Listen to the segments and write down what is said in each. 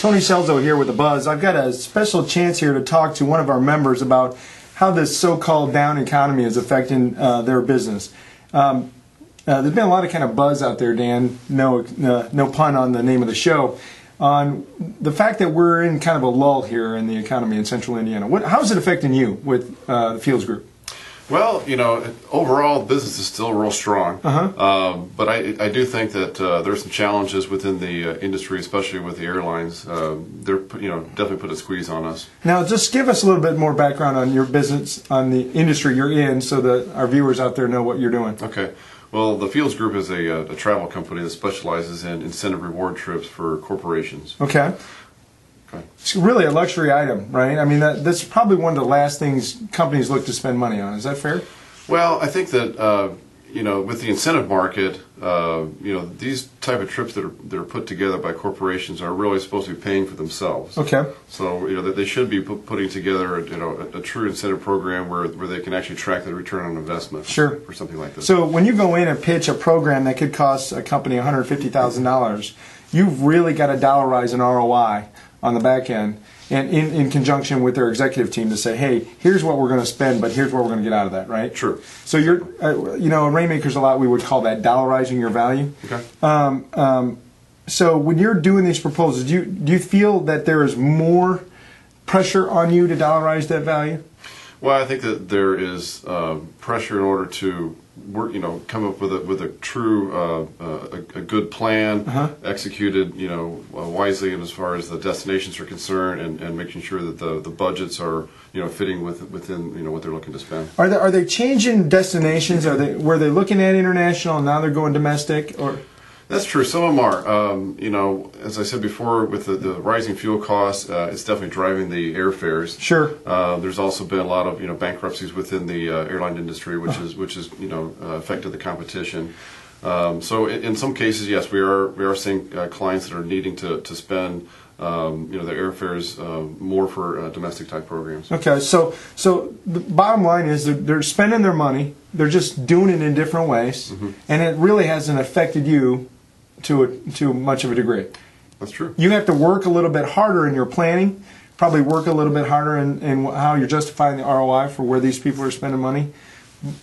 Tony Celzo here with The Buzz. I've got a special chance here to talk to one of our members about how this so-called down economy is affecting their business. There's been a lot of kind of buzz out there, Dan, no pun on the name of the show, on the fact that we're in kind of a lull here in the economy in central Indiana. How is it affecting you with the Fields Group? Well, overall business is still real strong, but I do think that there's some challenges within the industry, especially with the airlines. They're definitely put a squeeze on us. Now, just give us a little bit more background on your business, on the industry you're in, so that our viewers out there know what you're doing. Okay. Well, the Fields Group is a travel company that specializes in incentive reward trips for corporations. Okay. It's really a luxury item, right? I mean, that's probably one of the last things companies look to spend money on. Is that fair? Well, I think that with the incentive market, these type of trips that are put together by corporations are really supposed to be paying for themselves. Okay. So that they should be putting together a true incentive program where they can actually track the return on investment. Sure. For something like this. So when you go in and pitch a program that could cost a company $150,000, you've really got to dollarize an ROI on the back end, and in conjunction with their executive team to say, hey, here's what we're going to spend, but here's what we're going to get out of that, right? Sure. So you're, at Rainmakers a lot, we would call that dollarizing your value. Okay. So when you're doing these proposals, do you feel that there is more pressure on you to dollarize that value? Well, I think that there is pressure in order to work, come up with a true, a good plan, executed, wisely, and as far as the destinations are concerned, and making sure that the budgets are, fitting within, what they're looking to spend. Are they changing destinations? Were they looking at international and now they're going domestic, or? That's true. Some of them are. As I said before, with the rising fuel costs, it's definitely driving the airfares. Sure. There's also been a lot of bankruptcies within the airline industry, which is affected the competition. So in some cases, yes, we are seeing clients that are needing to spend the airfares more for domestic type programs. Okay. So the bottom line is they're spending their money. They're just doing it in different ways, and it really hasn't affected you to much of a degree. That's true. You have to work a little bit harder in your planning, probably work a little bit harder in how you're justifying the ROI for where these people are spending money,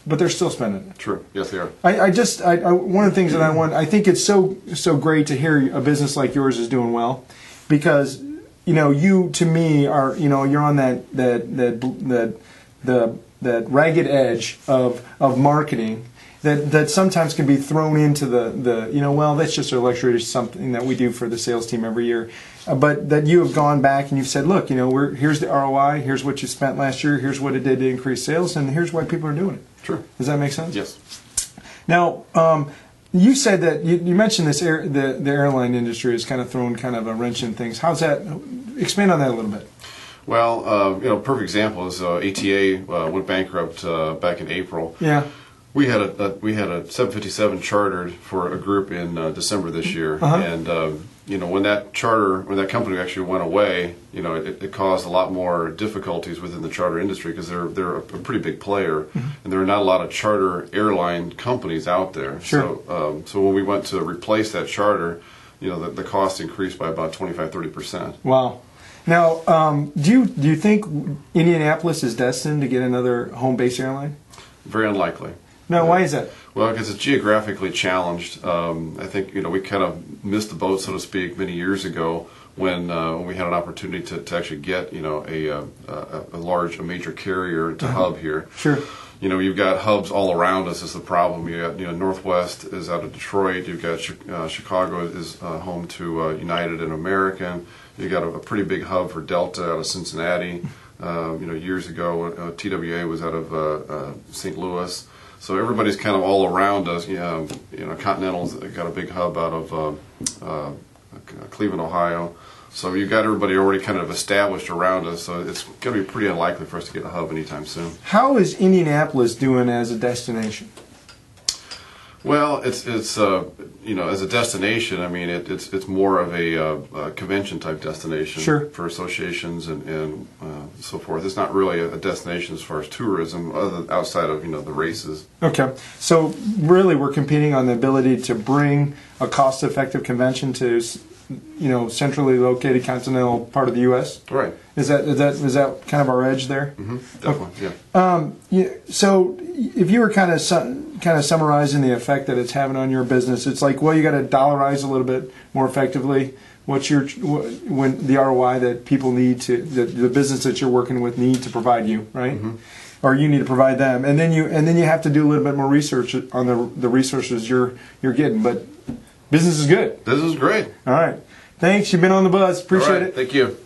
but they're still spending it. True. Yes, they are. One of the things that I think it's so great to hear a business like yours is doing well, because you to me are you're on that ragged edge of marketing that sometimes can be thrown into well, that's just a luxury, it's something that we do for the sales team every year, but that you have gone back and you've said, look, here's the ROI, here's what you spent last year, here's what it did to increase sales, and here's why people are doing it. Sure. Does that make sense? Yes. Now, you said that you mentioned the airline industry has kind of thrown kind of a wrench in things. How's that? Expand on that a little bit. Well, perfect example is ATA went bankrupt back in April. Yeah. We had a 757 chartered for a group in December this year, and when that company actually went away, it caused a lot more difficulties within the charter industry because they're a pretty big player, and there are not a lot of charter airline companies out there. Sure. So when we went to replace that charter, the cost increased by about 25-30%. Wow. Now, do you think Indianapolis is destined to get another home base airline? Very unlikely. No, why is that? Well, because it's geographically challenged. I think we kind of missed the boat, so to speak, many years ago when we had an opportunity to actually get a major carrier to hub here. Sure. You've got hubs all around us is the problem. You got Northwest is out of Detroit. You've got Chicago is home to United and American. You got a pretty big hub for Delta out of Cincinnati. Years ago, TWA was out of St. Louis. So everybody's kind of all around us. Continental's got a big hub out of Cleveland, Ohio. So you've got everybody already kind of established around us. So it's going to be pretty unlikely for us to get a hub anytime soon. How is Indianapolis doing as a destination? Well, it's as a destination. I mean, it's more of a convention type destination. Sure. For associations and so forth. It's not really a destination as far as tourism, outside of the races. Okay, so really we're competing on the ability to bring a cost-effective convention to centrally located continental part of the U.S. Right. Is that kind of our edge there? Definitely. Yeah. So if you were kind of summarizing the effect that it's having on your business, it's like, well, you got to dollarize a little bit more effectively. What's when the ROI that people need to the business that you're working with need to provide you, right? Or you need to provide them, and then you have to do a little bit more research on the resources you're getting. But business is good. This is great. All right, thanks. You've been on the buzz. Appreciate All right. it. Thank you.